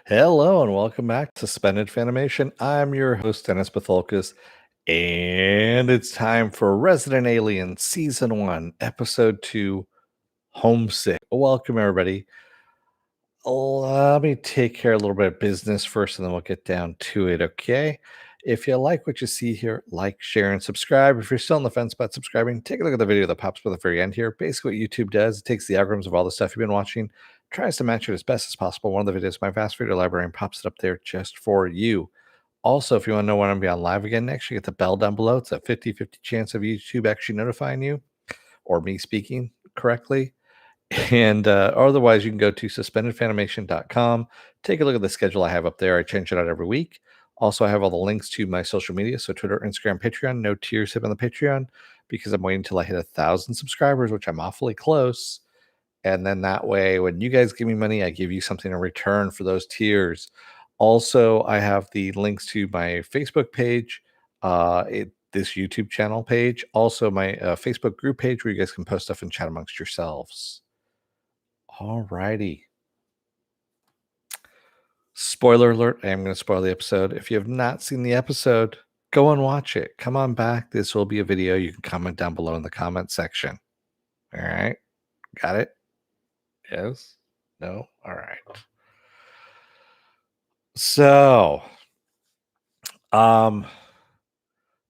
Hello and welcome back to Suspended Fanimation. I'm your host, Dennis Bithoulkas, and it's time for Resident Alien Season 1, Episode 2, Homesick. Welcome, everybody. Let me take care of a little bit of business first, and then we'll get down to it, okay? If you like what you see here, like, share, and subscribe. If you're still on the fence about subscribing, take a look at the video that pops up at the very end here. Basically, what YouTube does, it takes the algorithms of all the stuff you've been watching, tries to match it as best as possible. One of the videos, my vast video library, and pops it up there just for you. Also, if you want to know when I'm going to be on live again next, you get the bell down below. It's a 50-50 chance of YouTube actually notifying you or me speaking correctly. And otherwise, you can go to suspendedfanimation.com. Take a look at the schedule I have up there. I change it out every week. Also, I have all the links to my social media. So Twitter, Instagram, Patreon. No tiers hit on the Patreon because I'm waiting until I hit 1,000 subscribers, which I'm awfully close. And then that way, when you guys give me money, I give you something in return for those tiers. Also, I have the links to my Facebook page, this YouTube channel page, also my Facebook group page where you guys can post stuff and chat amongst yourselves. All righty. Spoiler alert, I am going to spoil the episode. If you have not seen the episode, go and watch it. Come on back. This will be a video. You can comment down below in the comment section. All right. Got it? Yes? No? All right. So,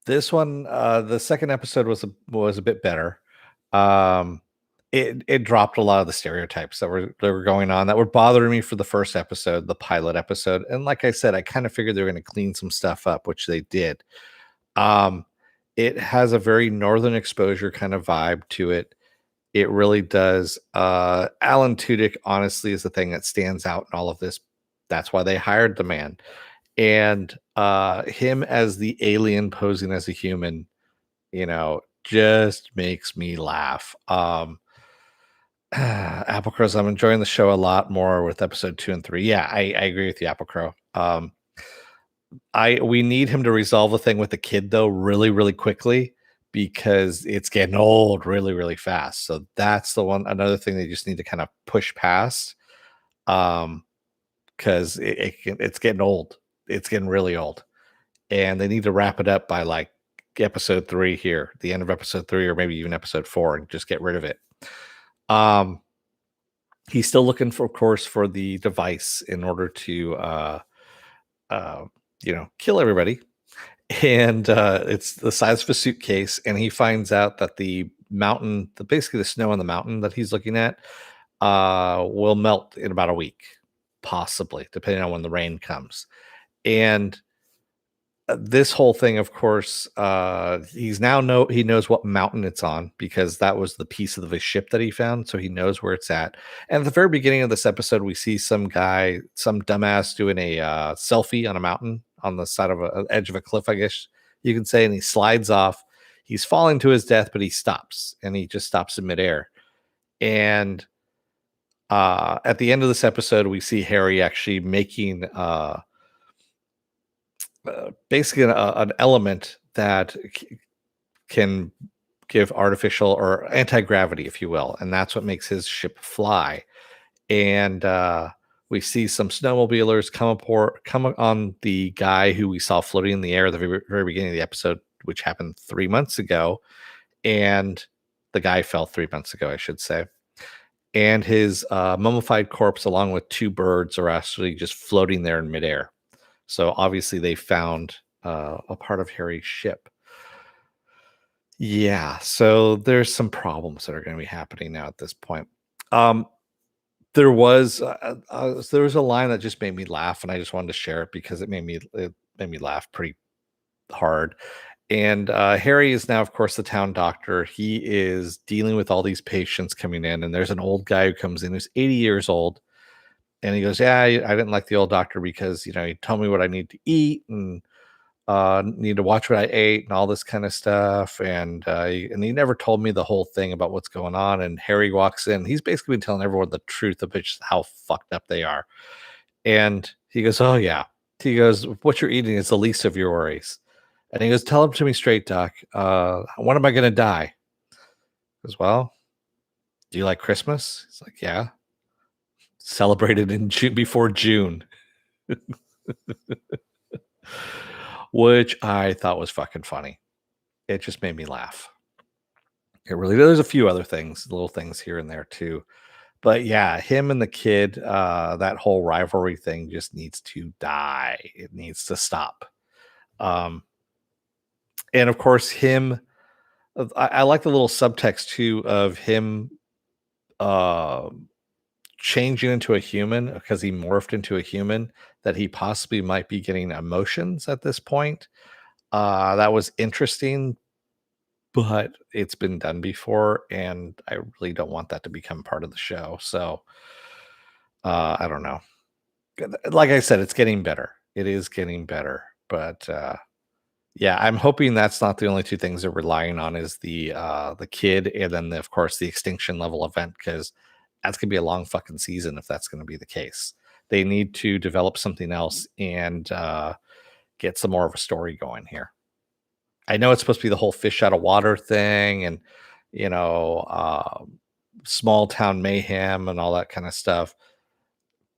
this one, the second episode was a bit better. It dropped a lot of the stereotypes that were going on that were bothering me for the first episode, the pilot episode. And like I said, I kind of figured they were going to clean some stuff up, which they did. It has a very northern exposure kind of vibe to it. It really does. Alan Tudyk, honestly, is the thing that stands out in all of this. That's why they hired the man. And him as the alien posing as a human, just makes me laugh. Apple Crows, I'm enjoying the show a lot more with episode 2 and 3. Yeah, I agree with you, Apple Crow. We need him to resolve the thing with the kid though really, really quickly because it's getting old really, really fast. So that's another thing they just need to kind of push past. Because it's getting old. It's getting really old. And they need to wrap it up by like episode 3 here, the end of episode 3, or maybe even episode 4, and just get rid of it. He's still looking for, of course, for the device in order to kill everybody. And it's the size of a suitcase, and he finds out that the mountain, basically the snow on the mountain that he's looking at, will melt in about a week, possibly, depending on when the rain comes. And this whole thing, of course, he knows what mountain it's on because that was the piece of the ship that he found, so he knows where it's at. And at the very beginning of this episode, we see some dumbass doing a selfie on a mountain on the side of an edge of a cliff, I guess you can say, and he slides off. He's falling to his death, but he stops, and he just stops in midair. And at the end of this episode, we see Harry actually making basically an element that can give artificial or anti-gravity, if you will, and that's what makes his ship fly. And we see some snowmobilers come on the guy who we saw floating in the air at the very, very beginning of the episode, which happened 3 months ago. And the guy fell 3 months ago, I should say. And his mummified corpse, along with 2 birds, are actually just floating there in midair. So obviously they found a part of Harry's ship. Yeah, so there's some problems that are going to be happening now at this point. There was a line that just made me laugh, and I just wanted to share it because it made me laugh pretty hard. And Harry is now, of course, the town doctor. He is dealing with all these patients coming in, and there's an old guy who comes in who's 80 years old. And he goes, yeah, I didn't like the old doctor because, he told me what I need to eat and need to watch what I ate and all this kind of stuff. And he never told me the whole thing about what's going on. And Harry walks in. He's basically been telling everyone the truth of how fucked up they are. And he goes, oh, yeah. He goes, what you're eating is the least of your worries. And he goes, tell him to me straight, Doc. When am I going to die? He goes, well, do you like Christmas? He's like, yeah. Celebrated in June, before June. which I thought was fucking funny. It just made me laugh. It really there's a few other things, little things here and there too. But yeah, him and the kid, that whole rivalry thing just needs to die. It needs to stop. Um, and of course, him. I like the little subtext too of him uh, changing into a human because he morphed into a human. That he possibly might be getting emotions at this point. That was interesting, but it's been done before, and I really don't want that to become part of the show. So I don't know. Like I said, it's getting better. It is getting better, but yeah, I'm hoping that's not the only two things they're relying on is the kid and then of course the extinction level event because that's gonna be a long fucking season if that's gonna be the case. They need to develop something else and get some more of a story going here. I know it's supposed to be the whole fish out of water thing and you know small town mayhem and all that kind of stuff,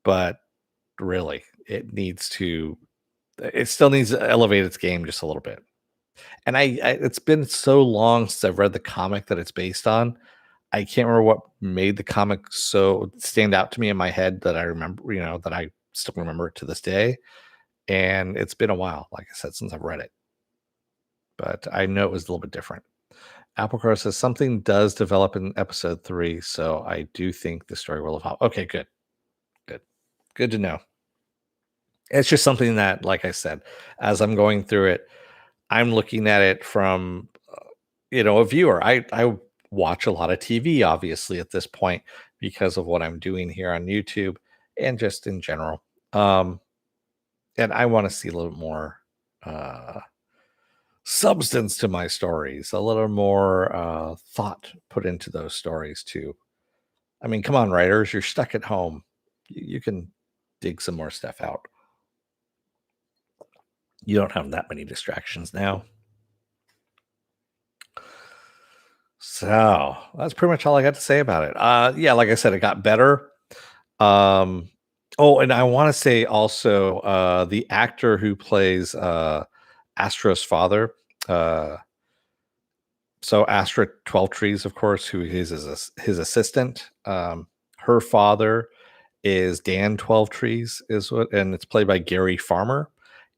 but really it still needs to elevate its game just a little bit. And it's been so long since I've read the comic that it's based on. I can't remember what made the comic so stand out to me in my head that I remember, that I still remember it to this day. And it's been a while, like I said, since I've read it. But I know it was a little bit different. Applecrow says something does develop in episode 3, so I do think the story will evolve. Okay, good. Good. Good to know. It's just something that, like I said, as I'm going through it, I'm looking at it from, a viewer. I watch a lot of TV, obviously, at this point because of what I'm doing here on YouTube and just in general. Um, and I want to see a little more uh, substance to my stories, a little more thought put into those stories too. I mean, come on, writers, you're stuck at home. You can dig some more stuff out. You don't have that many distractions now. So that's pretty much all I got to say about it. Yeah, like I said, it got better. Um, oh, and I want to say also the actor who plays Astra's father. Uh, so Astra 12 Trees, of course, who is his assistant. Her father is Dan 12 Trees, and it's played by Gary Farmer.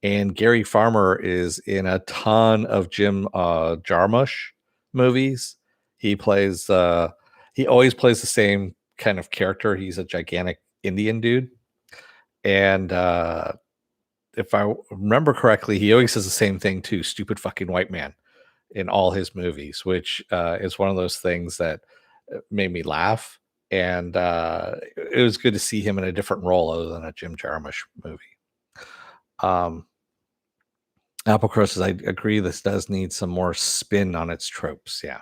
And Gary Farmer is in a ton of Jim Jarmusch movies. He plays he always plays the same kind of character. He's a gigantic Indian dude. And if I remember correctly, he always says the same thing too, stupid fucking white man in all his movies, which is one of those things that made me laugh. And it was good to see him in a different role other than a Jim Jarmusch movie. Um, Applecrow says, I agree, this does need some more spin on its tropes. Yeah.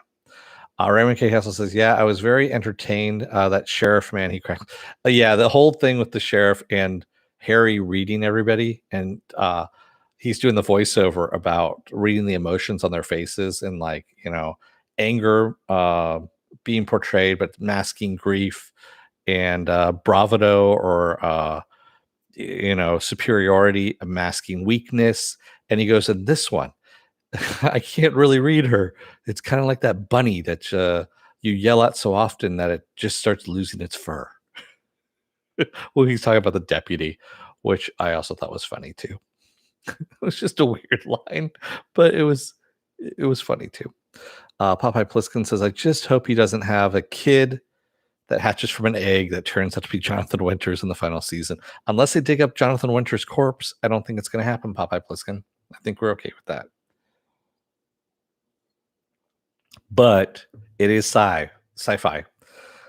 Raymond K. Hessel says, yeah, I was very entertained. That sheriff man, he cracked. Yeah, the whole thing with the sheriff and Harry reading everybody, and he's doing the voiceover about reading the emotions on their faces and like, anger being portrayed, but masking grief and bravado or, superiority, masking weakness. And he goes, in this one, I can't really read her. It's kind of like that bunny that you yell at so often that it just starts losing its fur. Well, he's talking about the deputy, which I also thought was funny too. It was just a weird line, but it was funny too. Popeye Pliskin says, I just hope he doesn't have a kid that hatches from an egg that turns out to be Jonathan Winters in the final season. Unless they dig up Jonathan Winters' corpse, I don't think it's going to happen, Popeye Pliskin. I think we're okay with that. But it is SyFy,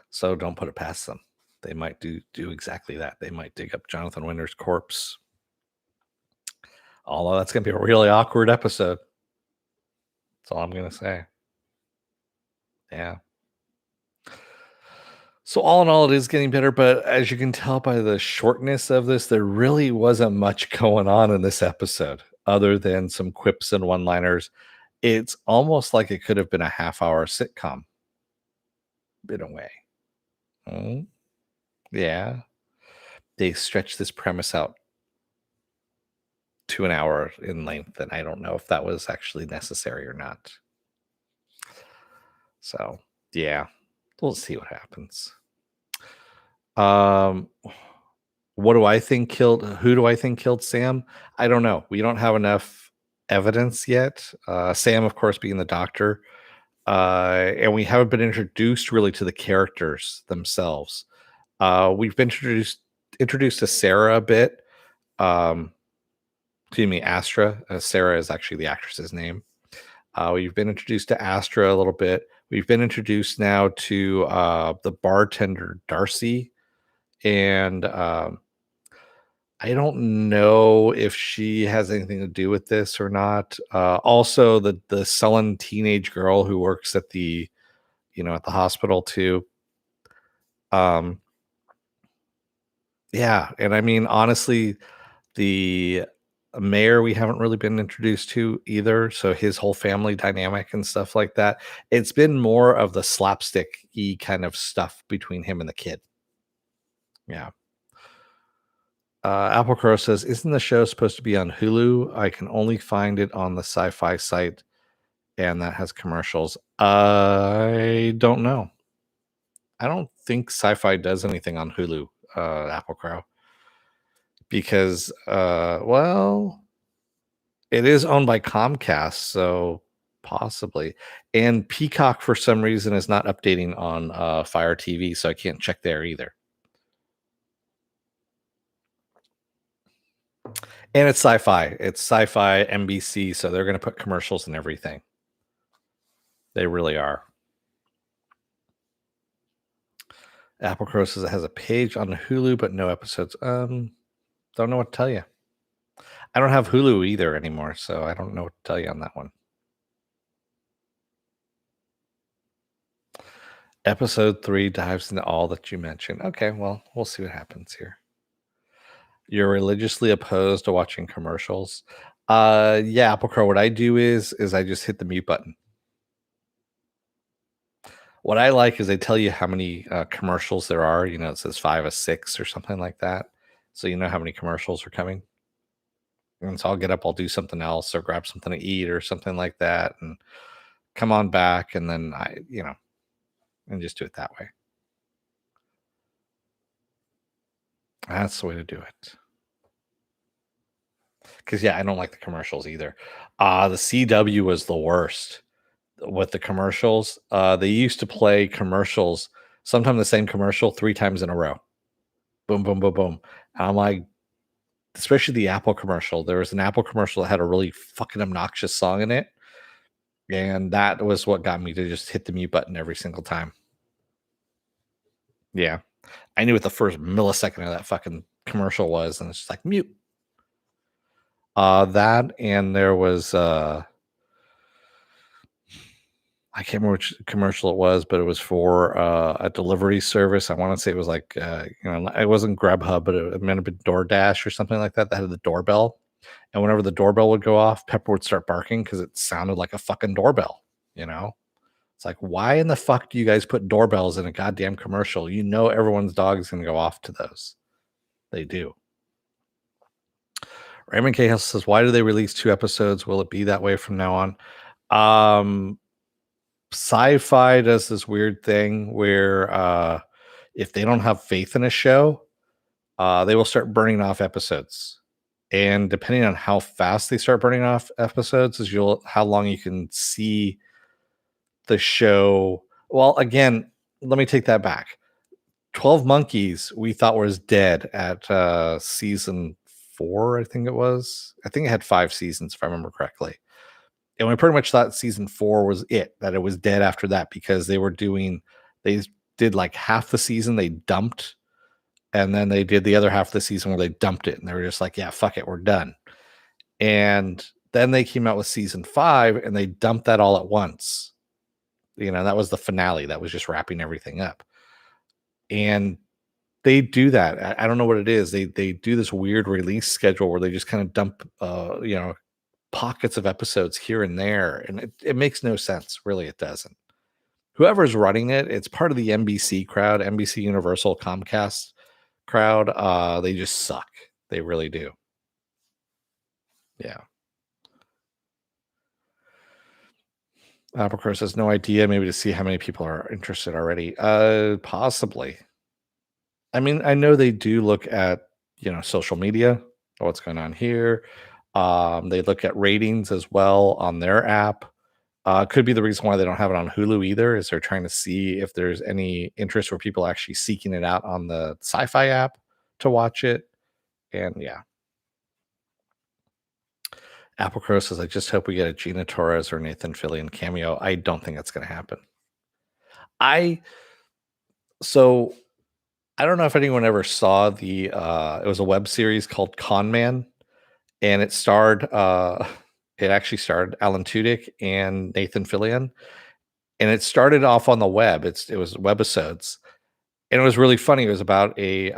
so don't put it past them. They might do exactly that. They might dig up Jonathan Winters' corpse. Although that's going to be a really awkward episode. That's all I'm going to say. Yeah. So all in all, it is getting better, but as you can tell by the shortness of this, there really wasn't much going on in this episode other than some quips and one-liners. It's almost like it could have been a half-hour sitcom in a way. Mm, yeah. They stretched this premise out to an hour in length, and I don't know if that was actually necessary or not. So, yeah, we'll see what happens. Um, what do I think killed? Who do I think killed Sam? I don't know. We don't have enough evidence yet. Sam, of course, being the doctor, and we haven't been introduced really to the characters themselves. We've been introduced to Sarah a bit. Um, excuse me, Astra. Sarah is actually the actress's name. We've been introduced to Astra a little bit. We've been introduced now to the bartender Darcy, and I don't know if she has anything to do with this or not. Also, the sullen teenage girl who works at the at the hospital too. Um, yeah, and I mean honestly, the mayor we haven't really been introduced to either. So his whole family dynamic and stuff like that. It's been more of the slapstick-y kind of stuff between him and the kid. Yeah. Apple Crow says, "Isn't the show supposed to be on Hulu? I can only find it on the SyFy site, and that has commercials." I don't know. I don't think SyFy does anything on Hulu, Apple Crow, because well, it is owned by Comcast, so possibly. And Peacock, for some reason, is not updating on Fire TV, so I can't check there either. And it's SyFy. It's SyFy NBC, so they're going to put commercials and everything. They really are. Apple Crow says it has a page on Hulu, but no episodes. Don't know what to tell you. I don't have Hulu either anymore, so I don't know what to tell you on that one. Episode 3 dives into all that you mentioned. Okay, well, we'll see what happens here. You're religiously opposed to watching commercials. Yeah, Apple Crow. What I do is I just hit the mute button. What I like is they tell you how many commercials there are. It says 5 or 6 or something like that, so you know how many commercials are coming. And so I'll get up, I'll do something else, or grab something to eat or something like that, and come on back, and then and just do it that way. That's the way to do it. Because yeah, I don't like the commercials either. The CW was the worst with the commercials. They used to play commercials, sometimes the same commercial 3 times in a row. Boom, boom, boom, boom. And I'm like, especially the Apple commercial. There was an Apple commercial that had a really fucking obnoxious song in it. And that was what got me to just hit the mute button every single time. Yeah. I knew what the first millisecond of that fucking commercial was, and it's just like mute. That, and there was I can't remember which commercial it was, but it was for a delivery service. I want to say it was like it wasn't Grubhub, but it might have been DoorDash or something like that. That had the doorbell, and whenever the doorbell would go off, Pepper would start barking because it sounded like a fucking doorbell. It's like, why in the fuck do you guys put doorbells in a goddamn commercial? Everyone's dog is going to go off to those. They do. Raymond K. House says, why do they release 2 episodes? Will it be that way from now on? SyFy does this weird thing where if they don't have faith in a show, they will start burning off episodes. And depending on how fast they start burning off episodes is how long you can see the show. Well, again, let me take that back. 12 Monkeys we thought was dead at season 4, I think it was. I think it had 5 seasons, if I remember correctly. And we pretty much thought season 4 was that it was dead after that, because they did like half the season they dumped, and then they did the other half of the season where they dumped it, and they were just like, yeah, fuck it, we're done. And then they came out with season 5 and they dumped that all at once. That was the finale. That was just wrapping everything up. And they do that. I don't know what it is. They do this weird release schedule where they just kind of dump pockets of episodes here and there, and it makes no sense. Really, it doesn't. Whoever's running it's part of the NBC crowd, NBC Universal Comcast crowd. They just suck. They really do. Yeah. Applecross has no idea, maybe to see how many people are interested already. Possibly. I mean, I know they do look at, social media, what's going on here. They look at ratings as well on their app. Could be the reason why they don't have it on Hulu either, is they're trying to see if there's any interest for people actually seeking it out on the SyFy app to watch it. And yeah, Applecrow says, I just hope we get a Gina Torres or Nathan Fillion cameo. I don't think that's going to happen. I so I don't know if anyone ever saw it was a web series called Con Man, and it actually starred Alan Tudyk and Nathan Fillion, and it started off on the web. It was webisodes, and it was really funny. It was about a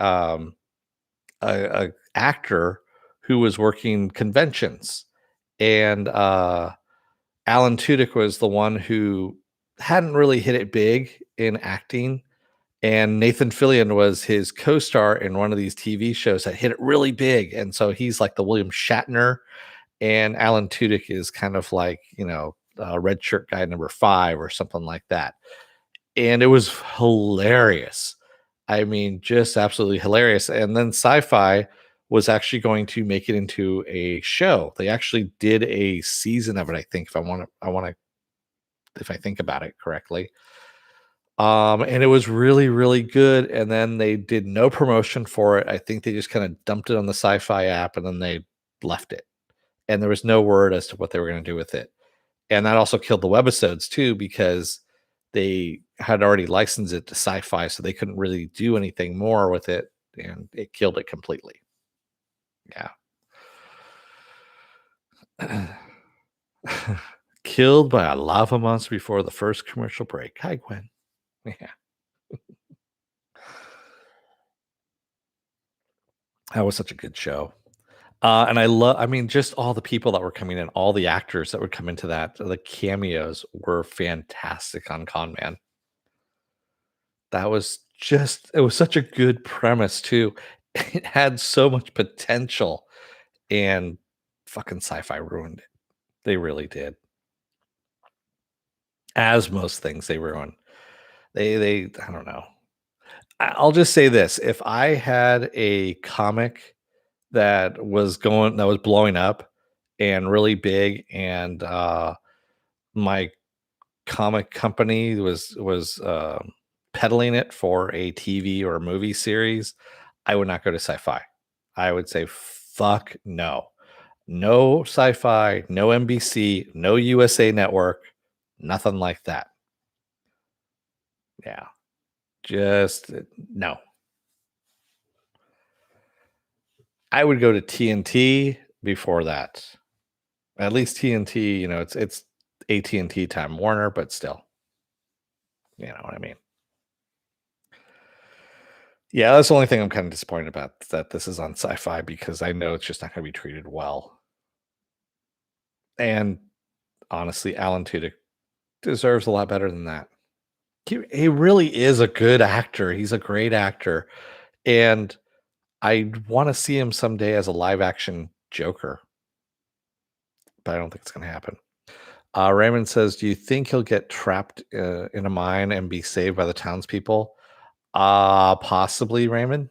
actor who was working conventions, and Alan Tudyk was the one who hadn't really hit it big in acting, and Nathan Fillion was his co-star in one of these TV shows that hit it really big, and so he's like the William Shatner, and Alan Tudyk is kind of like, red shirt guy number 5 or something like that. And it was hilarious. I mean, just absolutely hilarious. And then SyFy was actually going to make it into a show. They actually did a season of it, I think, if I think about it correctly. And it was really, really good. And then they did no promotion for it. I think they just kind of dumped it on the SyFy app and then they left it. And there was no word as to what they were going to do with it. And that also killed the webisodes too, because they had already licensed it to SyFy, so they couldn't really do anything more with it, and it killed it completely. Yeah. Killed by a lava monster before the first commercial break. Hi, Gwen. Yeah. That was such a good show. And I mean, just all the people that were coming in, all the actors that would come into that, the cameos were fantastic on Con Man. It was such a good premise too. It had so much potential, and fucking SyFy ruined it. They really did. As most things they ruin. They I don't know. I'll just say this, if I had a comic that was blowing up and really big, and my comic company was peddling it for a TV or a movie series, I would not go to SyFy. I would say, fuck no. No SyFy, no NBC, no USA Network, nothing like that. Yeah. Just no. I would go to TNT before that. At least TNT, it's AT&T Time Warner, but still. You know what I mean? Yeah, that's the only thing I'm kind of disappointed about, that this is on SyFy, because I know it's just not going to be treated well. And honestly, Alan Tudyk deserves a lot better than that. He really is a good actor. He's a great actor, and I want to see him someday as a live action Joker, but I don't think it's going to happen. Raymond says, "Do you think he'll get trapped in a mine and be saved by the townspeople?" Possibly, Raymond.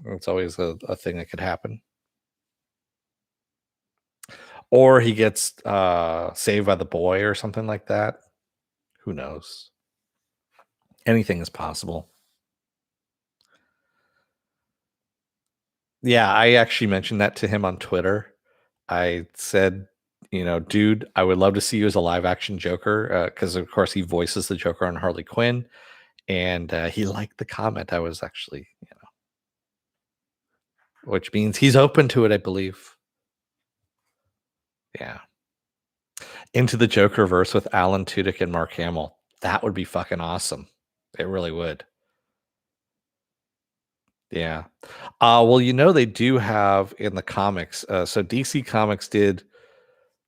It's always a thing that could happen. Or he gets saved by the boy or something like that. Who knows? Anything is possible. Yeah, I actually mentioned that to him on Twitter. I said, dude, I would love to see you as a live action Joker, because of course he voices the Joker on Harley Quinn, and he liked the comment. I was actually, which means he's open to it, I believe. Yeah. Into the Joker verse with Alan Tudyk and Mark Hamill. That would be fucking awesome. It really would. Yeah. Well, they do have in the comics. So DC Comics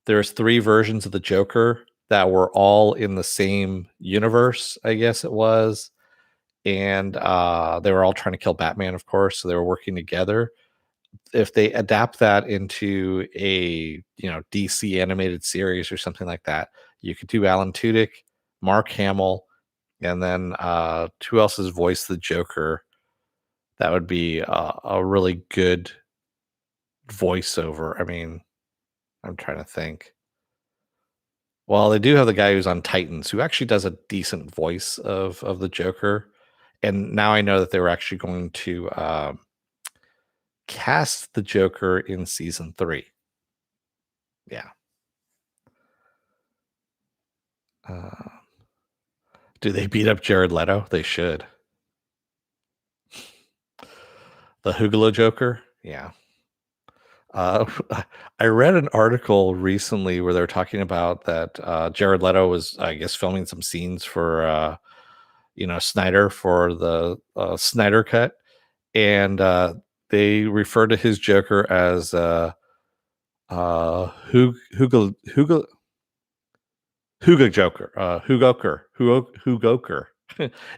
there's 3 versions of the Joker that were all in the same universe, I guess it was. And they were all trying to kill Batman, of course. So they were working together. if they adapt that into a DC animated series or something like that, you could do Alan Tudyk, Mark Hamill, and then who else has voiced the Joker? That would be a really good voiceover. I mean, I'm trying to think. Well, they do have the guy who's on Titans, who actually does a decent voice of the Joker. And now I know that they were actually going to cast the Joker in season 3. Yeah. Uh, do they beat up Jared Leto? They should. The Hugalo Joker? Yeah. Uh, I read an article recently where they're talking about that Jared Leto was, I guess, filming some scenes for, Snyder for the Snyder cut. And they refer to his Joker as Hugo Joker, Hugoker.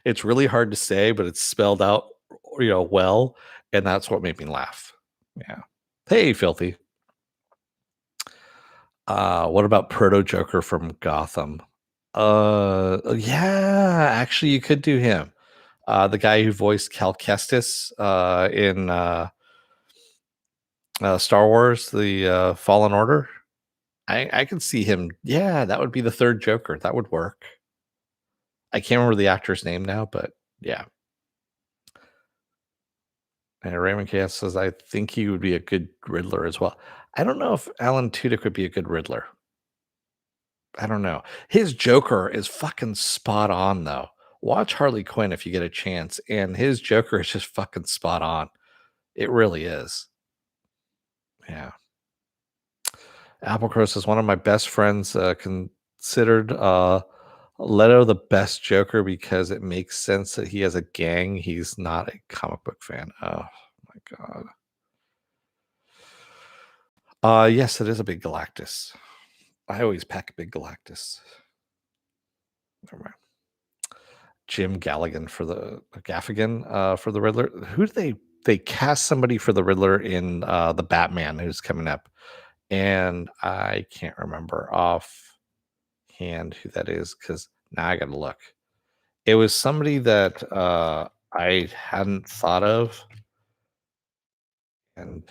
It's really hard to say, but it's spelled out, well, and that's what made me laugh. Yeah. Hey, filthy. What about Proto Joker from Gotham? Yeah, actually, you could do him. The guy who voiced Cal Kestis in Star Wars: The Fallen Order. I can see him. Yeah, that would be the third Joker. That would work. I can't remember the actor's name now, but yeah. And Raymond Chaos says, I think he would be a good Riddler as well. I don't know if Alan Tudyk would be a good Riddler. I don't know. His Joker is fucking spot on, though. Watch Harley Quinn if you get a chance, and his Joker is just fucking spot on. It really is. Yeah. Applecrow says, one of my best friends considered Leto the best Joker because it makes sense that he has a gang. He's not a comic book fan. Oh my god. Yes, it is a big Galactus. I always pack a big Galactus. Never mind. Jim Galligan for the Gaffigan for the Riddler. Who do they cast somebody for the Riddler in the Batman who's coming up, and I can't remember offhand who that is because now I gotta look. It was somebody that I hadn't thought of, and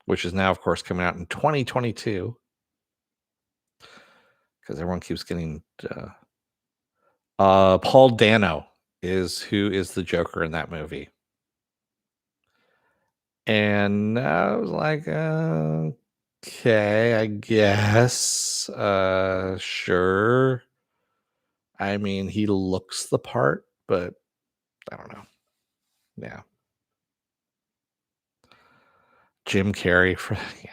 which is now, of course, coming out in 2022 because everyone keeps getting. Paul Dano is who is the Joker in that movie, and I was like, okay, I guess, sure. I mean, he looks the part, but I don't know. Yeah. Jim Carrey for yeah.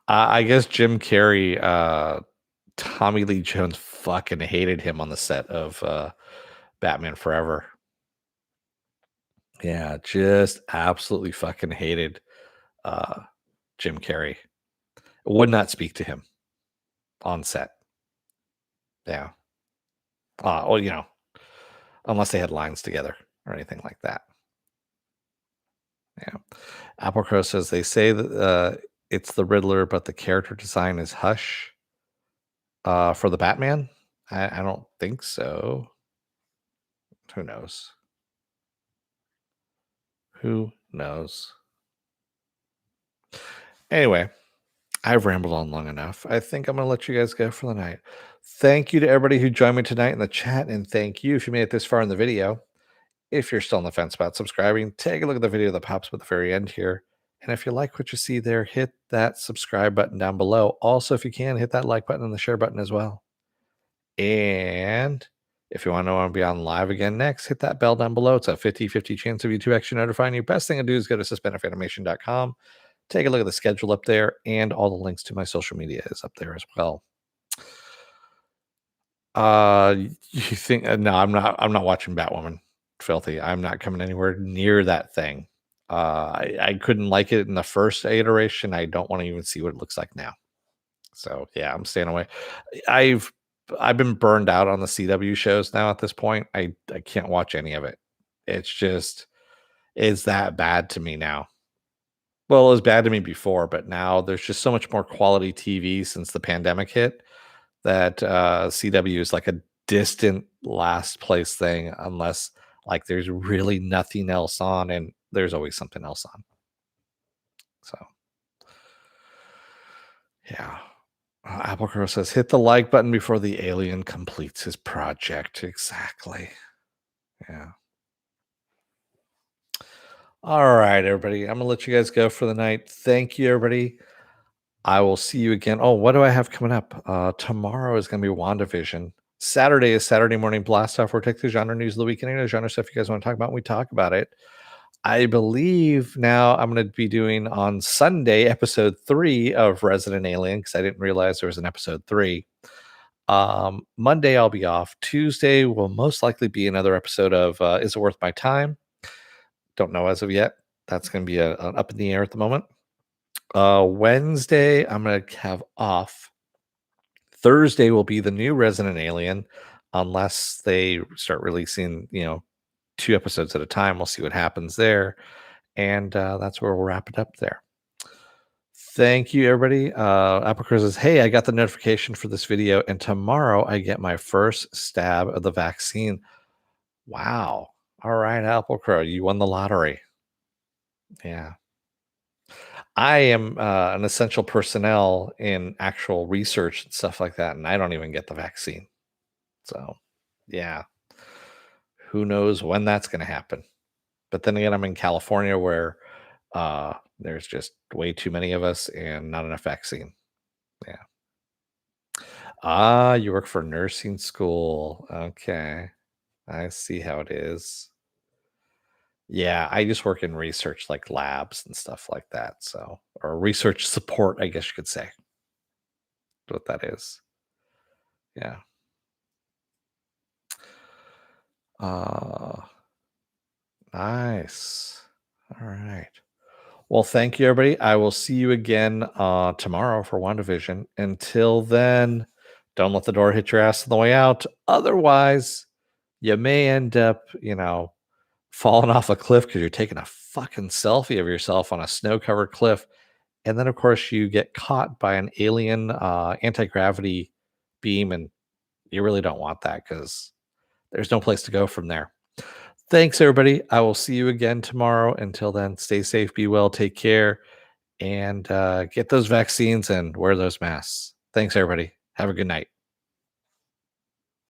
I guess Jim Carrey, Tommy Lee Jones fucking hated him on the set of Batman Forever. Yeah, just absolutely fucking hated Jim Carrey. Would not speak to him on set. Yeah. Well, unless they had lines together or anything like that. Yeah. Applecrow says they say that it's the Riddler, but the character design is Hush for the Batman. I don't think so. Who knows? Who knows? Anyway, I've rambled on long enough. I think I'm going to let you guys go for the night. Thank you to everybody who joined me tonight in the chat, and thank you if you made it this far in the video. If you're still on the fence about subscribing, take a look at the video that pops up at the very end here. And if you like what you see there, hit that subscribe button down below. Also, if you can, hit that like button and the share button as well. And if you want to know when I'll be on live again next, hit that bell down below. It's a 50-50 chance of YouTube actually notifying you. Best thing to do is go to suspendoffanimation.com. Take a look at the schedule up there, and all the links to my social media is up there as well. You think no, I'm not watching Batwoman, filthy. I'm not coming anywhere near that thing. I couldn't like it in the first iteration. I don't want to even see what it looks like now. So yeah, I'm staying away. I've been burned out on the CW shows now at this point. I can't watch any of it. It's just is that bad to me now. Well, it was bad to me before, but now there's just so much more quality TV since the pandemic hit that CW is like a distant last place thing unless like there's really nothing else on, and there's always something else on. So yeah. Apple Crow says, hit the like button before the alien completes his project. Exactly. Yeah. All right, everybody. I'm going to let you guys go for the night. Thank you, everybody. I will see you again. Oh, what do I have coming up? Tomorrow is going to be WandaVision. Saturday is Saturday Morning Blast Off. We'll take the genre news of the week. Any other genre stuff you guys want to talk about, we talk about it. I believe now I'm going to be doing on Sunday episode 3 of Resident Alien because I didn't realize there was an episode 3. Monday I'll be off. Tuesday will most likely be another episode of Is It Worth My Time? Don't know as of yet. That's going to be an up in the air at the moment. Wednesday I'm going to have off. Thursday will be the new Resident Alien, unless they start releasing, 2 episodes at a time. We'll see what happens there. And that's where we'll wrap it up there. Thank you, everybody. Apple Crow says, hey, I got the notification for this video, and tomorrow I get my first stab of the vaccine. Wow. All right, Apple Crow, you won the lottery. Yeah. I am an essential personnel in actual research and stuff like that, and I don't even get the vaccine. So, yeah. Who knows when that's going to happen? But then again, I'm in California where there's just way too many of us and not enough vaccine. Yeah. Ah, you work for nursing school. Okay. I see how it is. Yeah, I just work in research like labs and stuff like that. So, or research support, I guess you could say. What that is. Yeah. Uh nice. All right. Well, thank you, everybody. I will see you again tomorrow for WandaVision. Until then, don't let the door hit your ass on the way out. Otherwise, you may end up, falling off a cliff because you're taking a fucking selfie of yourself on a snow-covered cliff. And then, of course, you get caught by an alien anti-gravity beam, and you really don't want that because there's no place to go from there. Thanks, everybody. I will see you again tomorrow. Until then, stay safe, be well, take care, and get those vaccines and wear those masks. Thanks, everybody. Have a good night.